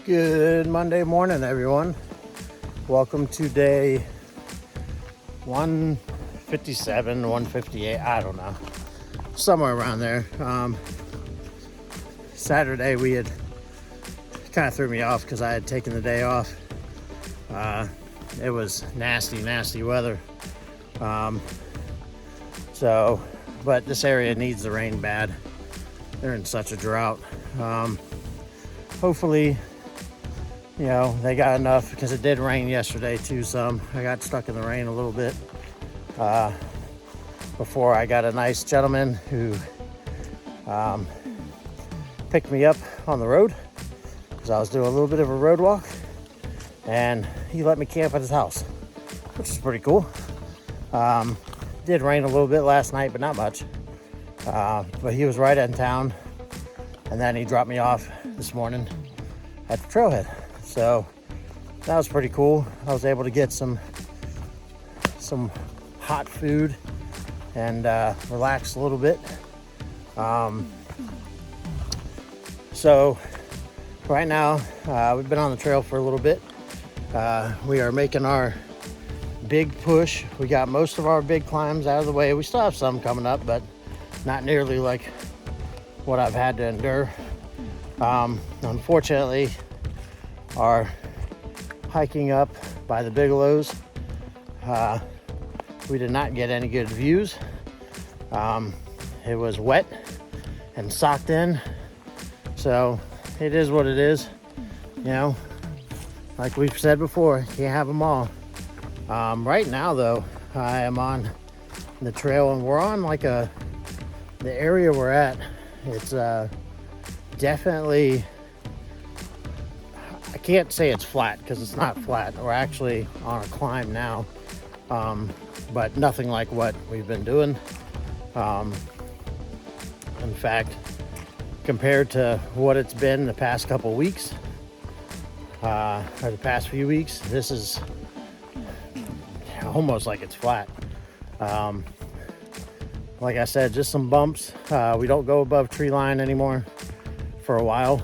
Good Monday morning, everyone. Welcome to day 157, 158, I don't know. Somewhere around there. Saturday we had kind of threw me off because I had taken the day off. It was nasty weather. But this area needs the rain bad. They're in such a drought. Hopefully, they got enough because it did rain yesterday too some. I got stuck in the rain a little bit before I got a nice gentleman who picked me up on the road because I was doing a little bit of a road walk, and he let me camp at his house, which is pretty cool. Did rain a little bit last night, but not much. But he was right in town, and then he dropped me off this morning at the trailhead. So that was pretty cool. I was able to get some hot food and relax a little bit. So right now we've been on the trail for a little bit. We are making our big push. We got most of our big climbs out of the way. We still have some coming up, but not nearly like what I've had to endure. Unfortunately, our hiking up by the Bigelows, we did not get any good views. It was wet and socked in, so it is what it is. Like we've said before, you can't have them all. Right now though, I am on the trail, and we're on like the area we're at. It's definitely, I can't say it's flat because it's not flat. We're actually on a climb now, but nothing like what we've been doing. In fact, compared to what it's been the past couple weeks, or the past few weeks, this is almost like it's flat. Like I said, just some bumps. We don't go above tree line anymore for a while.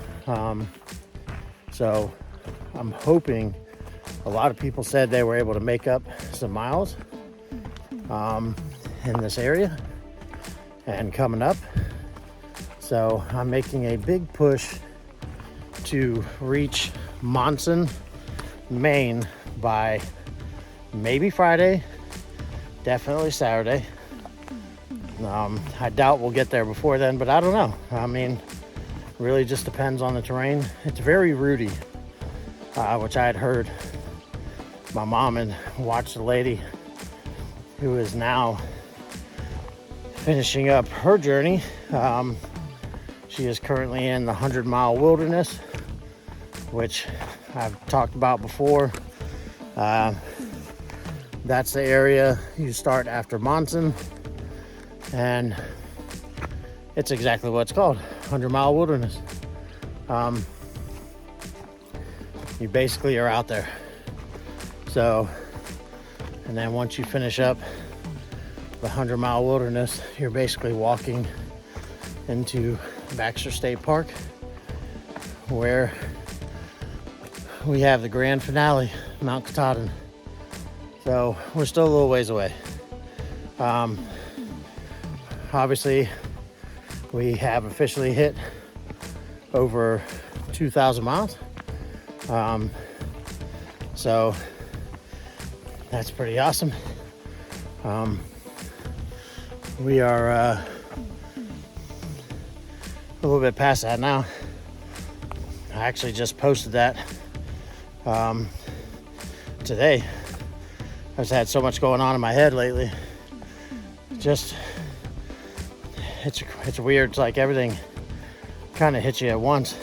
So I'm hoping, a lot of people said they were able to make up some miles in this area and coming up. So I'm making a big push to reach Monson, Maine by maybe Friday, definitely Saturday. I doubt we'll get there before then, but I don't know. I mean, really just depends on the terrain. It's very rooty, which I had heard. My mom had watched a lady who is now finishing up her journey. She is currently in the 100-mile wilderness, which I've talked about before. That's the area you start after Monson, and it's exactly what it's called, 100-mile wilderness. You basically are out there. So, and then once you finish up the 100-mile wilderness, you're basically walking into Baxter State Park, where we have the grand finale, Mount Katahdin. So we're still a little ways away. Obviously, we have officially hit over 2,000 miles. So that's pretty awesome. We are a little bit past that now. I actually just posted that today. I've had so much going on in my head lately. It's weird. It's like everything kind of hits you at once.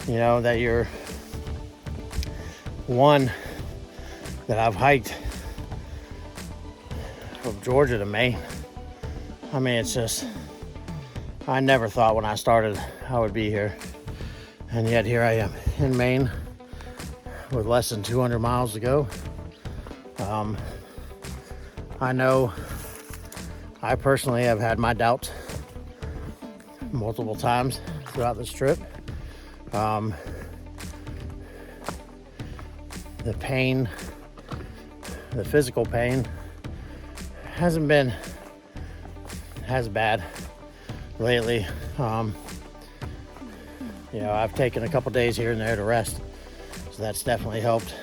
That you're one, that I've hiked from Georgia to Maine. I mean, it's just, I never thought when I started I would be here. And yet here I am in Maine with less than 200 miles to go. I know I personally have had my doubts multiple times throughout this trip. the pain, the physical pain, hasn't been as bad lately. I've taken a couple days here and there to rest, so that's definitely helped.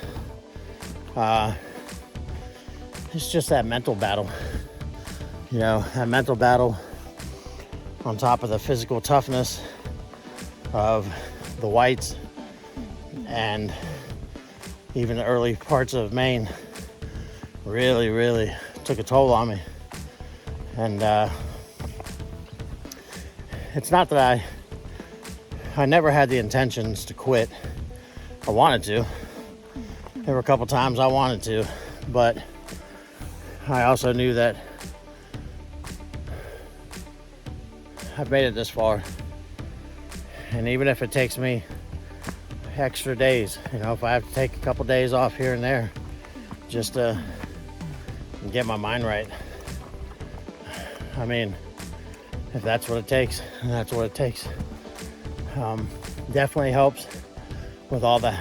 It's just that mental battle, that mental battle on top of the physical toughness of the whites and even the early parts of Maine really took a toll on me. And it's not that I never had the intentions to quit. I wanted to. There were a couple times I wanted to, but I also knew that I've made it this far. And even if it takes me extra days, if I have to take a couple days off here and there just to get my mind right. I mean, if that's what it takes, then that's what it takes. Definitely helps with all the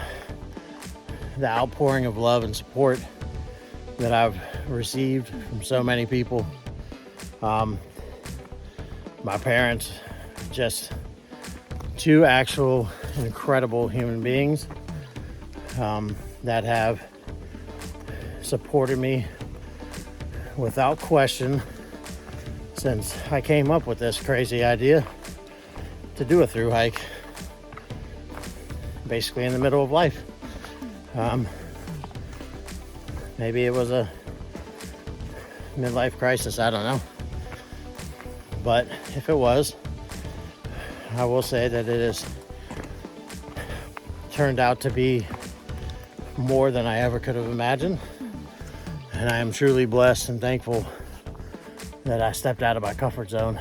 outpouring of love and support that I've received from so many people. My parents, just two actual incredible human beings that have supported me without question since I came up with this crazy idea to do a through hike, basically in the middle of life. Maybe it was a midlife crisis, I don't know. But if it was, I will say that it has turned out to be more than I ever could have imagined. And I am truly blessed and thankful that I stepped out of my comfort zone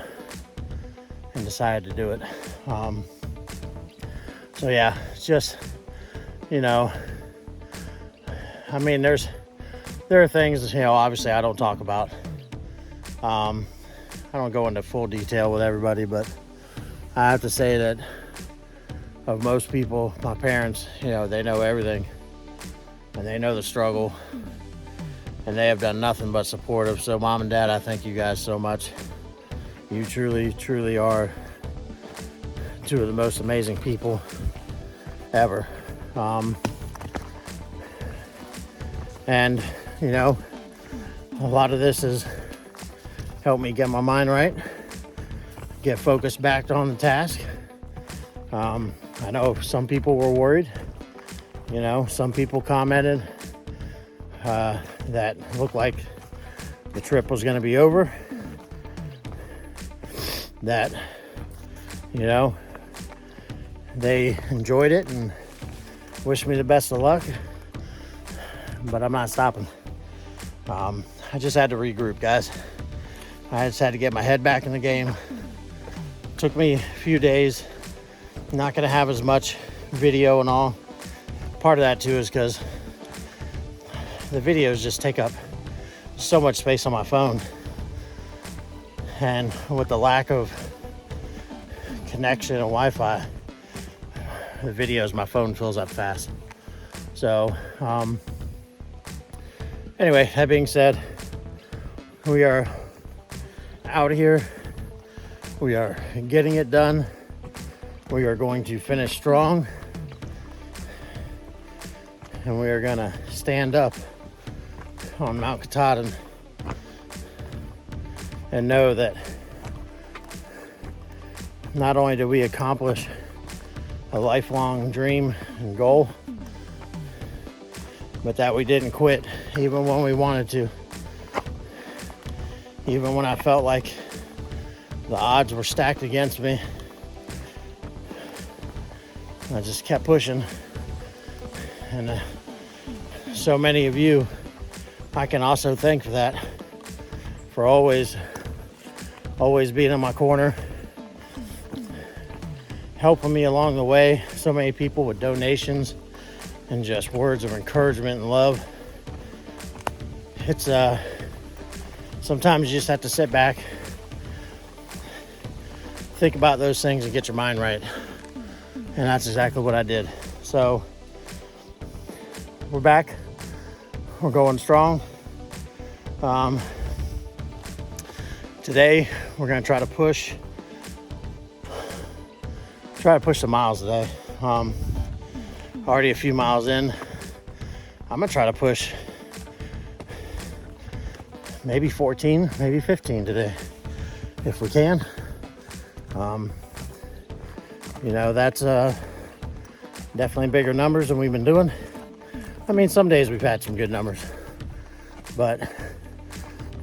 and decided to do it. So yeah, it's just, I mean, there are things, obviously I don't talk about. I don't go into full detail with everybody, but I have to say that of most people, my parents, they know everything and they know the struggle and they have done nothing but supportive. So Mom and Dad, I thank you guys so much. You truly are two of the most amazing people ever. And a lot of this has helped me get my mind right, get focused back on the task. I know some people were worried. Some people commented that looked like the trip was going to be over, that they enjoyed it and wished me the best of luck, but I'm not stopping. I just had to regroup, guys. I just had to get my head back in the game. Took me a few days. Not gonna have as much video and all. Part of that too is because the videos just take up so much space on my phone. And with the lack of connection and Wi-Fi, the videos, my phone fills up fast. So, anyway, that being said, we are out here. We are getting it done. We are going to finish strong. And we are gonna stand up on Mount Katahdin and know that not only did we accomplish a lifelong dream and goal, but that we didn't quit even when we wanted to. Even when I felt like the odds were stacked against me, I just kept pushing. And so many of you, I can also thank for that, for always being in my corner, helping me along the way. So many people with donations and just words of encouragement and love. It's sometimes you just have to sit back, think about those things and get your mind right. And that's exactly what I did. So we're back. We're going strong. Today we're gonna try to push some miles today. Already a few miles in. I'm gonna try to push maybe 14, maybe 15 today, if we can. That's definitely bigger numbers than we've been doing. I mean, some days we've had some good numbers, but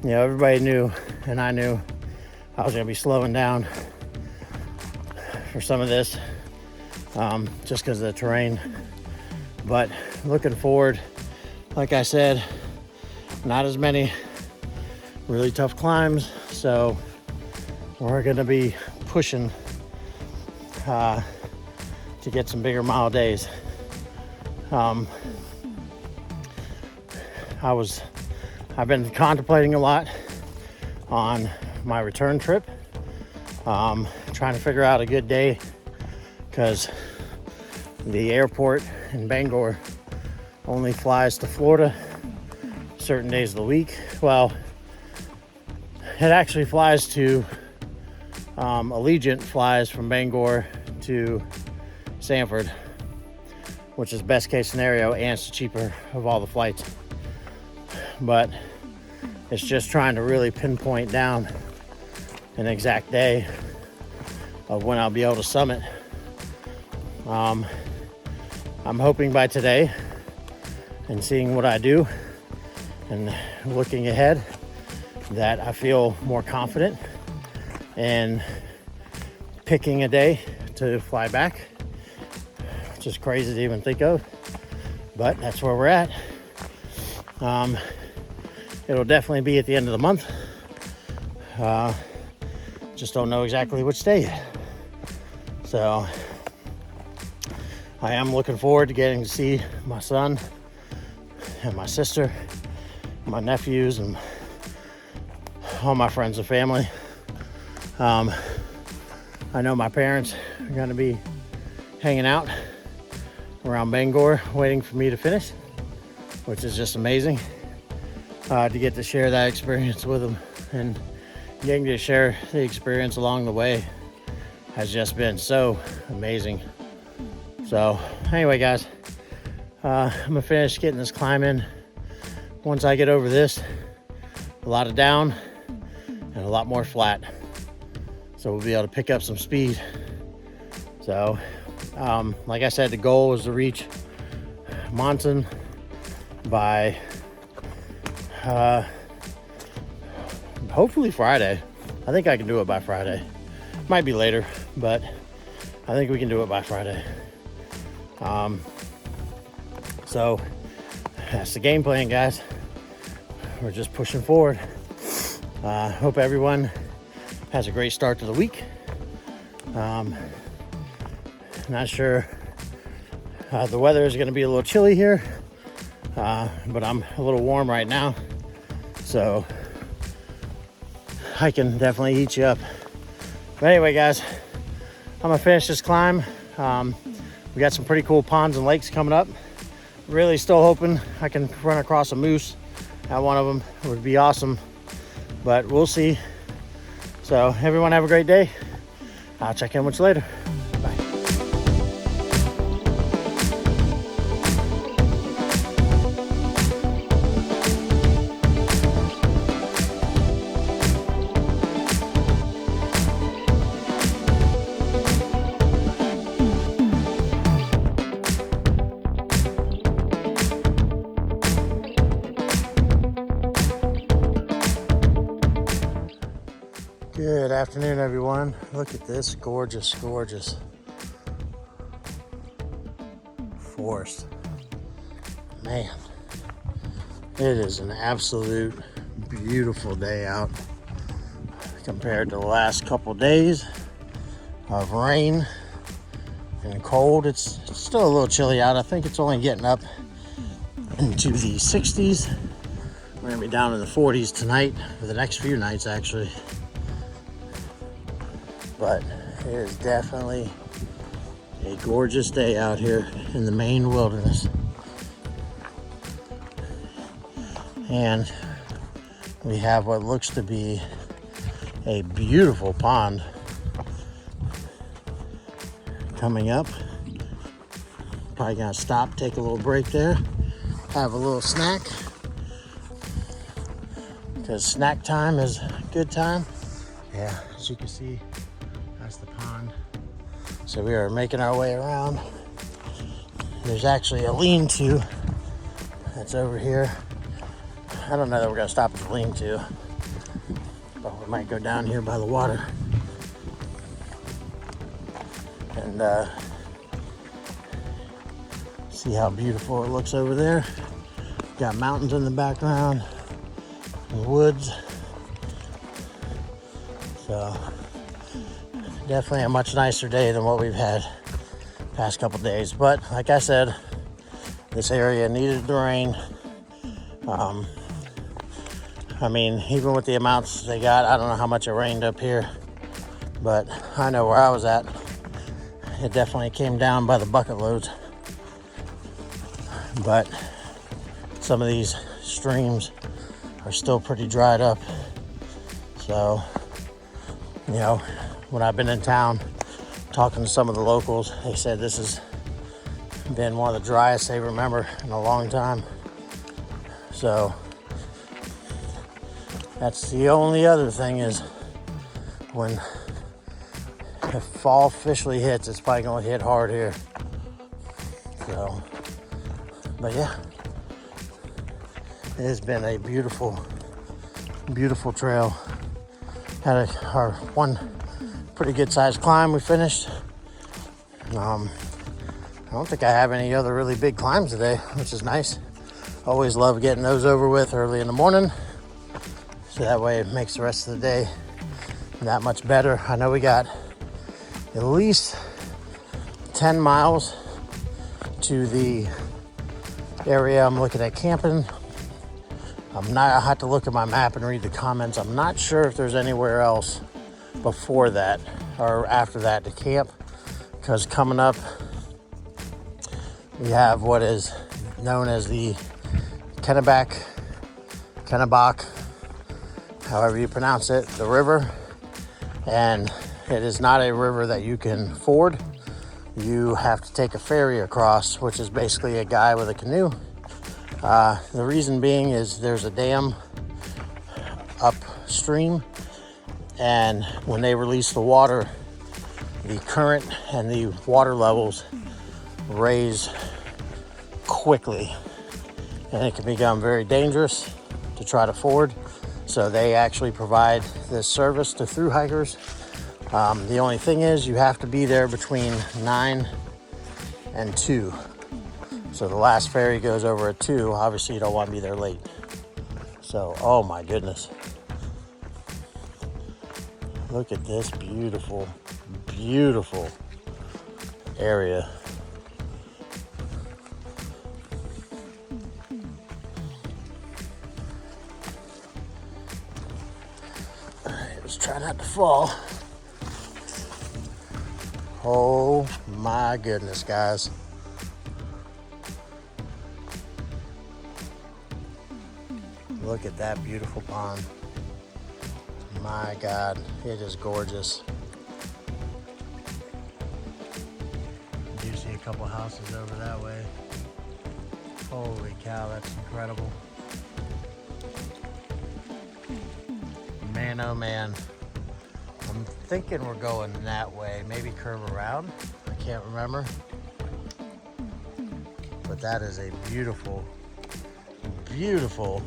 everybody knew, and I knew, I was gonna be slowing down for some of this, just because of the terrain. But looking forward, like I said, not as many really tough climbs, so we're gonna be pushing to get some bigger mile days. I've been contemplating a lot on my return trip, trying to figure out a good day, because the airport in Bangor only flies to Florida certain days of the week. Well, it actually flies to Allegiant flies from Bangor to Sanford, which is best case scenario, and it's the cheaper of all the flights. But it's just trying to really pinpoint down an exact day of when I'll be able to summit. I'm hoping by today, and seeing what I do and looking ahead, that I feel more confident in picking a day to fly back, which is crazy to even think of, but that's where we're at. It'll definitely be at the end of the month. Just don't know exactly which day yet. So I am looking forward to getting to see my son and my sister, my nephews, and all my friends and family. I know my parents are going to be hanging out around Bangor waiting for me to finish, which is just amazing to get to share that experience with them. And getting to share the experience along the way has just been so amazing. So anyway, guys, I'm gonna finish getting this climb in. Once I get over this, a lot of down and a lot more flat, so we'll be able to pick up some speed. So like I said, the goal is to reach Monson by hopefully Friday. I think I can do it by Friday. Might be later, but I think we can do it by Friday. So that's the game plan, guys. We're just pushing forward. Hope everyone has a great start to the week. Not sure. The weather is going to be a little chilly here, but I'm a little warm right now, so I can definitely heat you up. But anyway, guys, I'm gonna finish this climb. We got some pretty cool ponds and lakes coming up. Really still hoping I can run across a moose at one of them. It would be awesome, but we'll see. So everyone have a great day. I'll check in with you later. Bye. Good afternoon, everyone. Look at this gorgeous, gorgeous forest. Man, it is an absolute beautiful day out compared to the last couple days of rain and cold. It's still a little chilly out. I think it's only getting up into the 60s. We're gonna be down in the 40s tonight for the next few nights, actually. But it is definitely a gorgeous day out here in the Maine wilderness. And we have what looks to be a beautiful pond coming up. Probably gonna stop, take a little break there, have a little snack, because snack time is a good time. Yeah, as you can see, that's the pond. So we are making our way around. There's actually a lean-to that's over here. I don't know that we're gonna stop at the lean-to, but we might go down here by the water and see how beautiful it looks over there. Got mountains in the background, and woods. So definitely a much nicer day than what we've had past couple days. But like I said, this area needed the rain. I mean, even with the amounts they got, I don't know how much it rained up here, but I know where I was at. It definitely came down by the bucket loads. But some of these streams are still pretty dried up. So, you know, when I've been in town talking to some of the locals, they said this has been one of the driest they remember in a long time. So that's the only other thing, is when the fall officially hits, it's probably going to hit hard here. So, but yeah, it has been a beautiful, beautiful trail. Had our one pretty good sized climb we finished. I don't think I have any other really big climbs today, which is nice. Always love getting those over with early in the morning, so that way it makes the rest of the day that much better. I know we got at least 10 miles to the area I'm looking at camping. I have to look at my map and read the comments. I'm not sure if there's anywhere else before that or after that to camp, because coming up we have what is known as the Kennebach, however you pronounce it, the river. And it is not a river that you can ford. You have to take a ferry across, which is basically a guy with a canoe. The reason being is there's a dam upstream, and when they release the water, the current and the water levels raise quickly, and it can become very dangerous to try to ford. So they actually provide this service to thru hikers. The only thing is you have to be there between 9 and 2. So the last ferry goes over at 2. Obviously you don't want to be there late. So, oh my goodness. Look at this beautiful, beautiful area. All right, let's try not to fall. Oh my goodness, guys. Look at that beautiful pond. My God, it is gorgeous. You see a couple houses over that way. Holy cow, that's incredible. Man, oh man. I'm thinking we're going that way, maybe curve around. I can't remember. But that is a beautiful, beautiful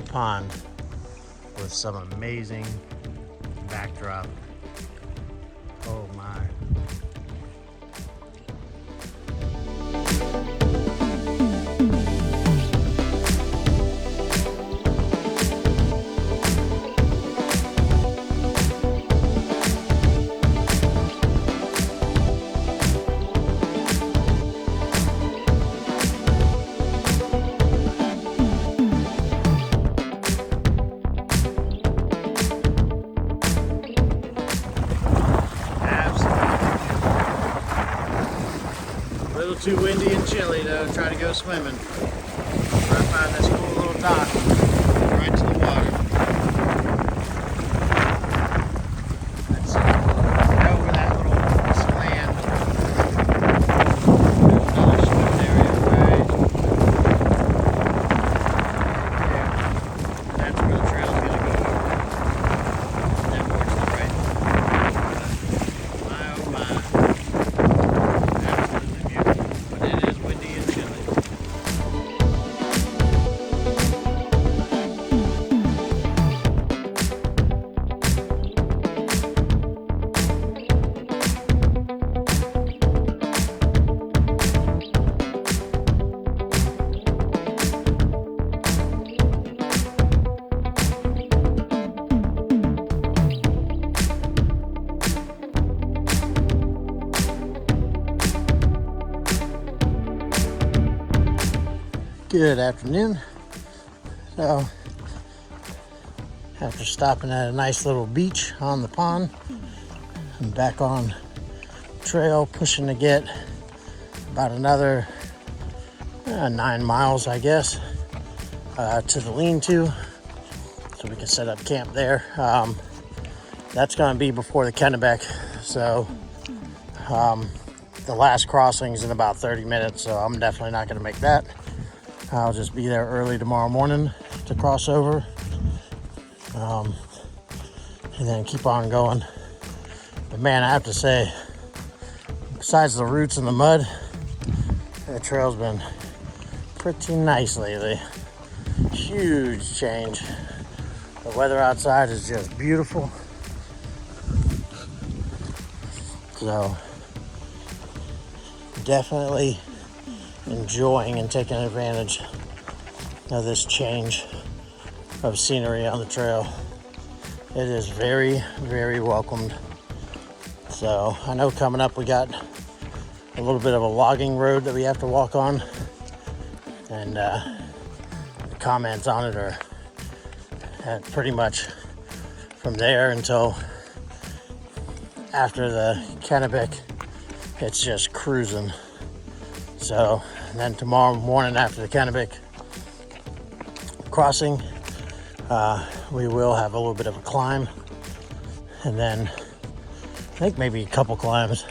pond with some amazing backdrop. Oh my. Absolutely little too windy and chilly to try to go swimming. Try to find this cool little dock right to the water. Let's see, go over that little slant. There's another swimming area right there. That's where the trail's going to go over. Then more to the right. My oh my. Absolutely beautiful. But it is windy and chilly. Good afternoon. So, after stopping at a nice little beach on the pond, I'm back on trail, pushing to get about another 9 miles, I guess, to the lean-to, so we can set up camp there. That's going to be before the Kennebec, so the last crossing is in about 30 minutes, so I'm definitely not going to make that. I'll just be there early tomorrow morning to cross over, and then keep on going. But man, I have to say, besides the roots and the mud, the trail's been pretty nice lately. Huge change. The weather outside is just beautiful. So definitely enjoying and taking advantage of this change of scenery on the trail. It is very, very welcomed. So I know coming up we got a little bit of a logging road that we have to walk on, and the comments on it are pretty much from there until after the Kennebec, it's just cruising. So and then tomorrow morning after the Kennebec crossing, we will have a little bit of a climb, and then I think maybe a couple climbs,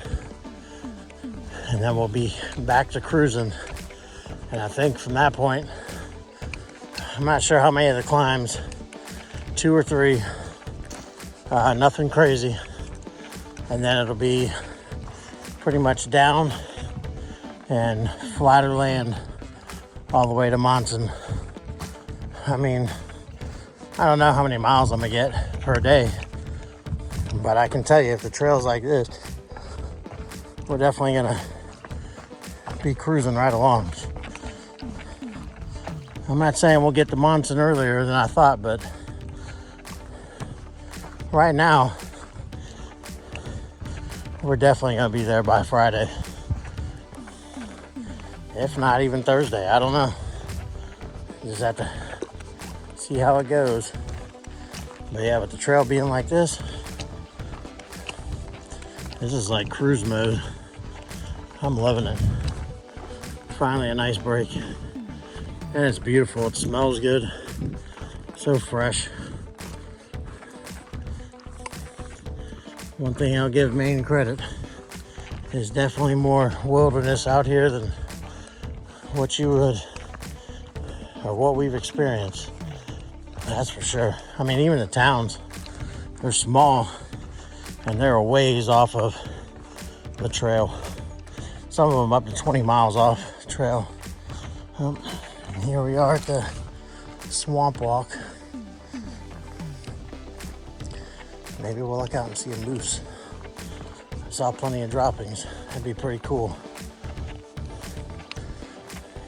and then we'll be back to cruising. And I think from that point, I'm not sure how many of the climbs, 2 or 3, nothing crazy, and then it'll be pretty much down and flatter land all the way to Monson. I mean, I don't know how many miles I'm gonna get per day, but I can tell you if the trail's like this, we're definitely gonna be cruising right along. I'm not saying we'll get to Monson earlier than I thought, but right now we're definitely gonna be there by Friday. If not even Thursday, I don't know. Just have to see how it goes. But yeah, with the trail being like this is like cruise mode. I'm loving it. Finally a nice break. And it's beautiful, it smells good. So fresh. One thing I'll give Maine credit, there's definitely more wilderness out here than what you would, or what we've experienced. That's for sure. I mean, even the towns, they're small and they're a ways off of the trail. Some of them up to 20 miles off the trail. Here we are at the swamp walk. Maybe we'll look out and see a moose. I saw plenty of droppings. That'd be pretty cool.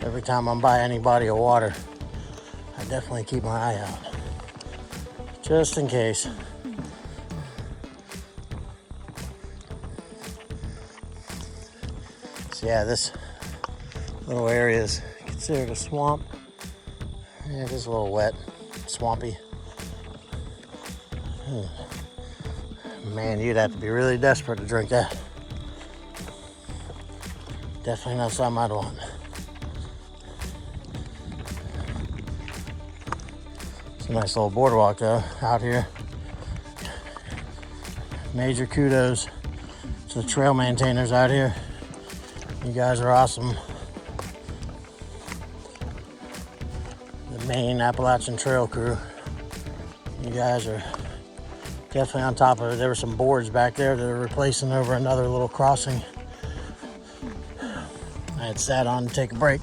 Every time I'm by any body of water, I definitely keep my eye out, just in case. So yeah, this little area is considered a swamp. Yeah, it is a little wet, swampy. Man, you'd have to be really desperate to drink that. Definitely not something I'd want. It's a nice little boardwalk though out here. Major kudos to the trail maintainers out here. You guys are awesome. The Maine Appalachian Trail crew. You guys are definitely on top of it. There were some boards back there that are replacing over another little crossing. I had sat on to take a break.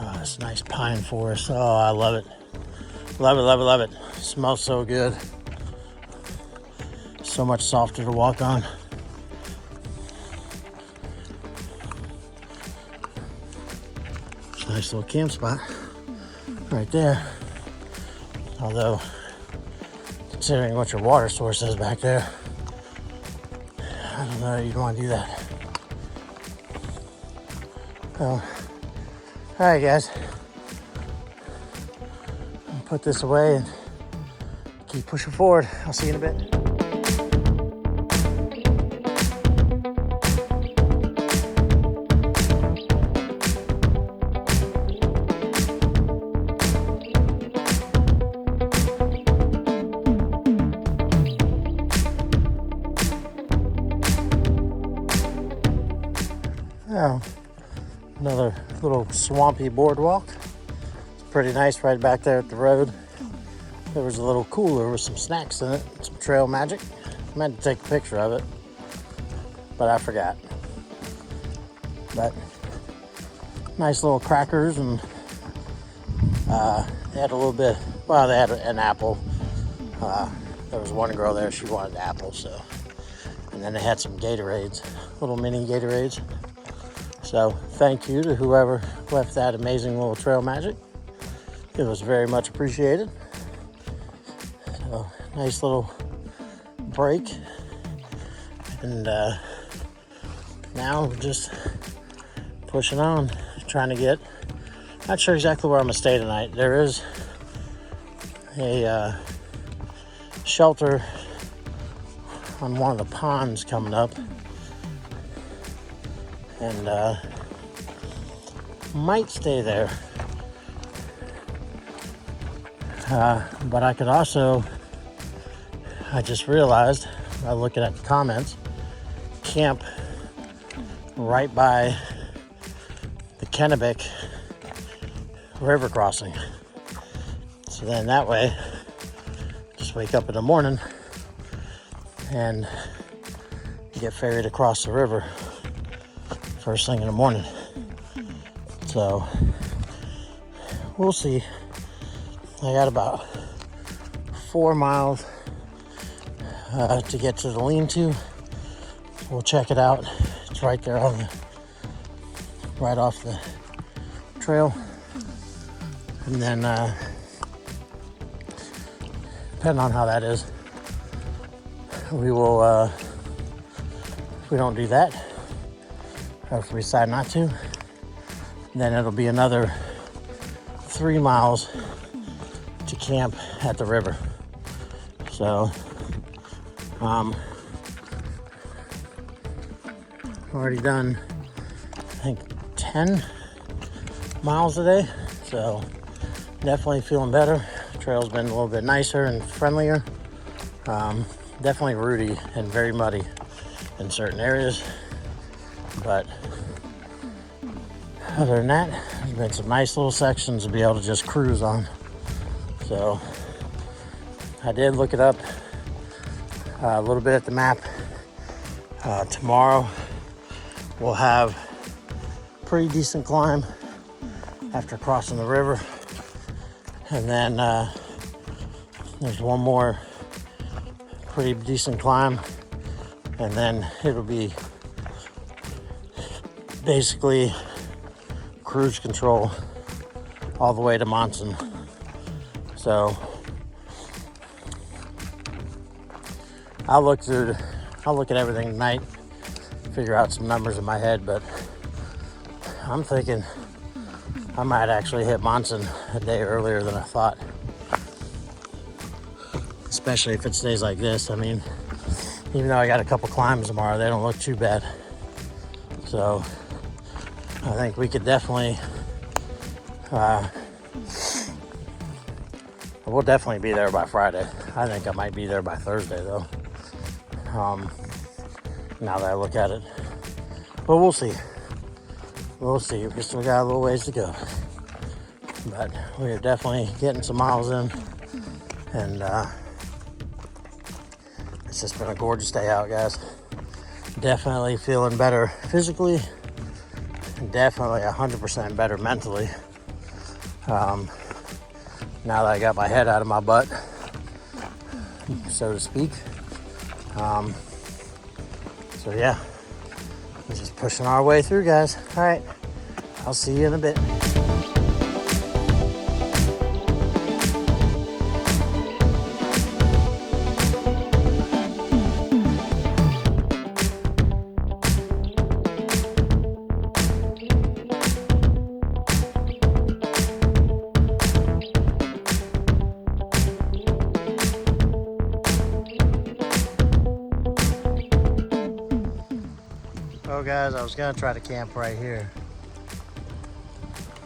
Oh, it's a nice pine forest. Oh, I love it. Love it, love it, love it. It smells so good. So much softer to walk on. It's a nice little camp spot right there. Although, considering what your water source is back there, I don't know you'd want to do that. So, alright guys. I'll put this away and keep pushing forward. I'll see you in a bit. Oh, another little swampy boardwalk. It's pretty nice right back there at the road. There was a little cooler with some snacks in it, some trail magic. I meant to take a picture of it, but I forgot. But nice little crackers, and they had a little bit, well, they had an apple. There was one girl there, she wanted apple, so. And then they had some Gatorades, little mini Gatorades. So thank you to whoever left that amazing little trail magic. It was very much appreciated. So nice little break. And now we're just pushing on, trying to get, not sure exactly where I'm gonna stay tonight. There is a shelter on one of the ponds coming up. And might stay there, but I could also, I just realized by looking at the comments, camp right by the Kennebec river crossing. So then that way, just wake up in the morning and get ferried across the river first thing in the morning. So we'll see. I got about 4 miles to get to the lean-to. We'll check it out. It's right there on the, right off the trail. And then depending on how that is, we will if we don't do that, or if we decide not to, then it'll be another 3 miles to camp at the river. So, already done, I think, 10 miles today. So, definitely feeling better. The trail's been a little bit nicer and friendlier. Definitely rooty and very muddy in certain areas. But other than that, there's been some nice little sections to be able to just cruise on. So I did look it up a little bit at the map. Tomorrow we'll have a pretty decent climb after crossing the river. And then there's one more pretty decent climb. And then it'll be basically cruise control all the way to Monson. So I'll look at everything tonight, figure out some numbers in my head, but I'm thinking I might actually hit Monson a day earlier than I thought. especially if it stays like this. I mean, even though I got a couple climbs tomorrow, they don't look too bad. So I think we could definitely, we'll definitely be there by Friday. I think I might be there by Thursday though. Now that I look at it, but we'll see. We'll see. We still got a little ways to go, but we are definitely getting some miles in, and it's just been a gorgeous day out, guys. Definitely feeling better physically, and definitely 100% better mentally. Now that I got my head out of my butt, so to speak. So yeah, we're just pushing our way through, guys. All right, I'll see you in a bit. Oh guys, I was gonna try to camp right here.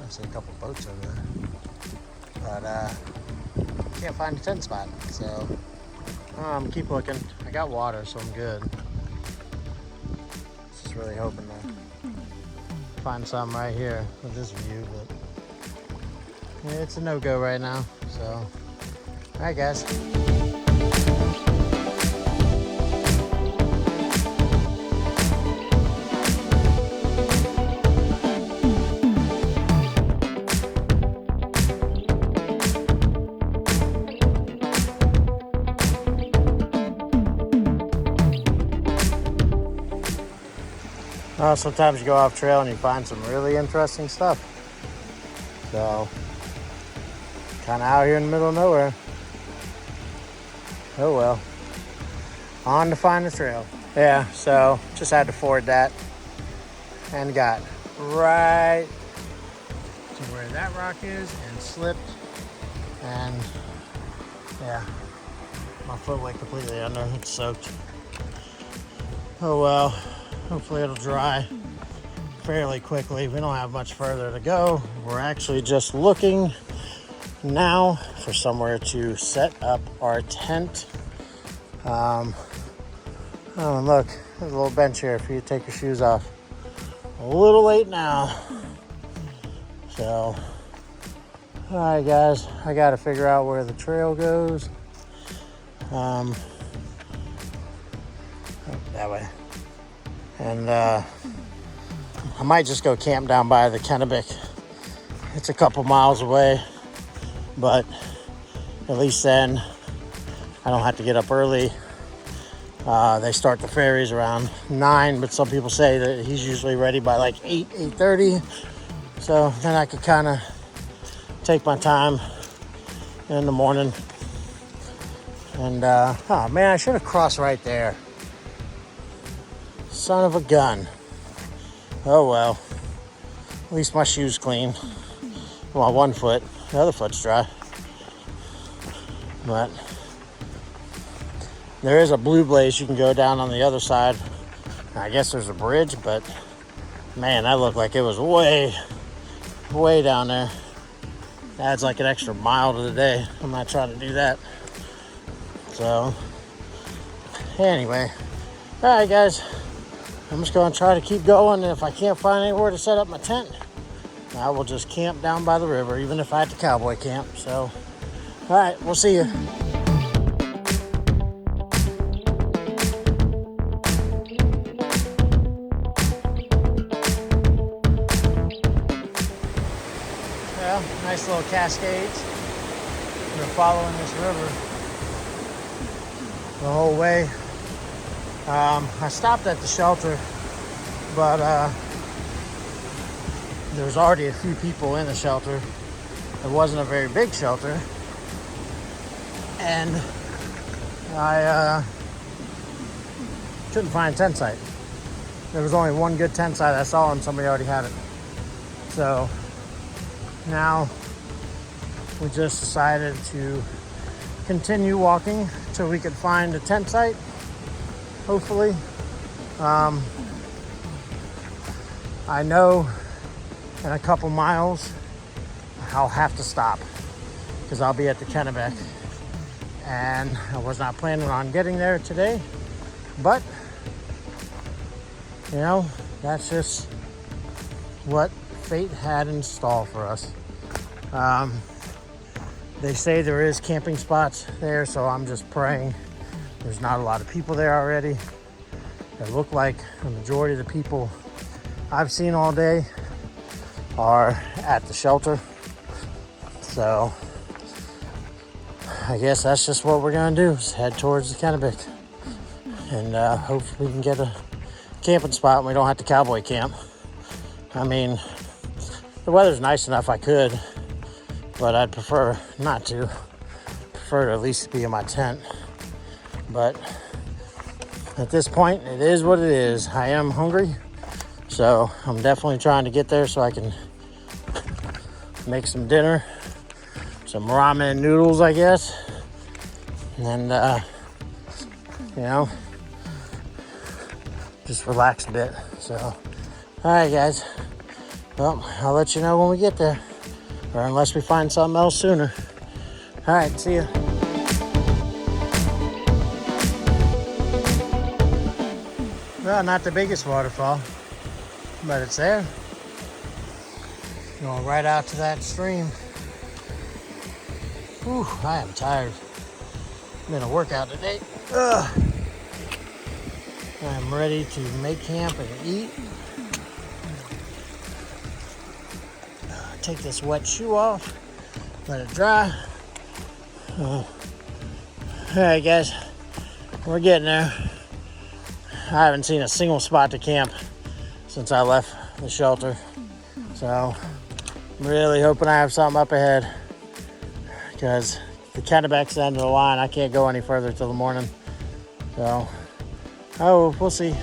I see a couple boats over there, but can't find a tent spot. So keep looking. I got water, so I'm good. Just really hoping to find some right here with this view, but yeah, it's a no-go right now. So, all right, guys. Sometimes you go off trail and you find some really interesting stuff. So, kind of out here in the middle of nowhere. Oh well. On to find the trail. Yeah, so just had to ford that and got right to where that rock is and slipped. And yeah, my foot went completely under. It's soaked. Oh well. Hopefully it'll dry fairly quickly. We don't have much further to go. We're actually just looking now for somewhere to set up our tent. Oh, and look, there's a little bench here for you to take your shoes off. A little late now. So, all right, guys, I got to figure out where the trail goes. That way. And I might just go camp down by the Kennebec. It's a couple miles away, but at least then I don't have to get up early. They start the ferries around 9, but some people say that he's usually ready by like 8:30. So then I could kind of take my time in the morning. And oh man, I should have crossed right there. Son of a gun. Oh well. At least my shoe's clean. Well, one foot. The other foot's dry. But there is a blue blaze you can go down on the other side. I guess there's a bridge, but man, that looked like it was way down there. Adds like an extra mile to the day. I'm not trying to do that. So anyway, all right, guys. I'm just going to try to keep going, and if I can't find anywhere to set up my tent, I will just camp down by the river, even if I have to cowboy camp. So, all right, we'll see you. Well, nice little cascades. We're following this river the whole way. I stopped at the shelter, but there was already a few people in the shelter. It wasn't a very big shelter, and I couldn't find a tent site. There was only one good tent site I saw, and somebody already had it. So now we just decided to continue walking till we can find a tent site, hopefully. I know in a couple miles I'll have to stop because I'll be at the Kennebec, and I was not planning on getting there today, but you know, that's just what fate had in store for us. They say there is camping spots there, so I'm just praying there's not a lot of people there already. It looked like the majority of the people I've seen all day are at the shelter. So I guess that's just what we're gonna do, is head towards the Kennebec. And hopefully we can get a camping spot and we don't have to cowboy camp. I mean, the weather's nice enough I could, but I'd prefer not to. Prefer to at least be in my tent. But at this point, it is what it is. I am hungry, so I'm definitely trying to get there so I can make some dinner, some ramen noodles, I guess, and you know, just relax a bit. So, all right, guys. Well, I'll let you know when we get there, or unless we find something else sooner. All right, see ya. Well, not the biggest waterfall, but it's there. Going right out to that stream. Whew, I am tired. Been a workout today. Ugh. I'm ready to make camp and eat. Take this wet shoe off, let it dry. All right, guys, we're getting there. I haven't seen a single spot to camp since I left the shelter, so I'm really hoping I have something up ahead, because the Kennebec's the end of the line. I can't go any further till the morning, so we'll see.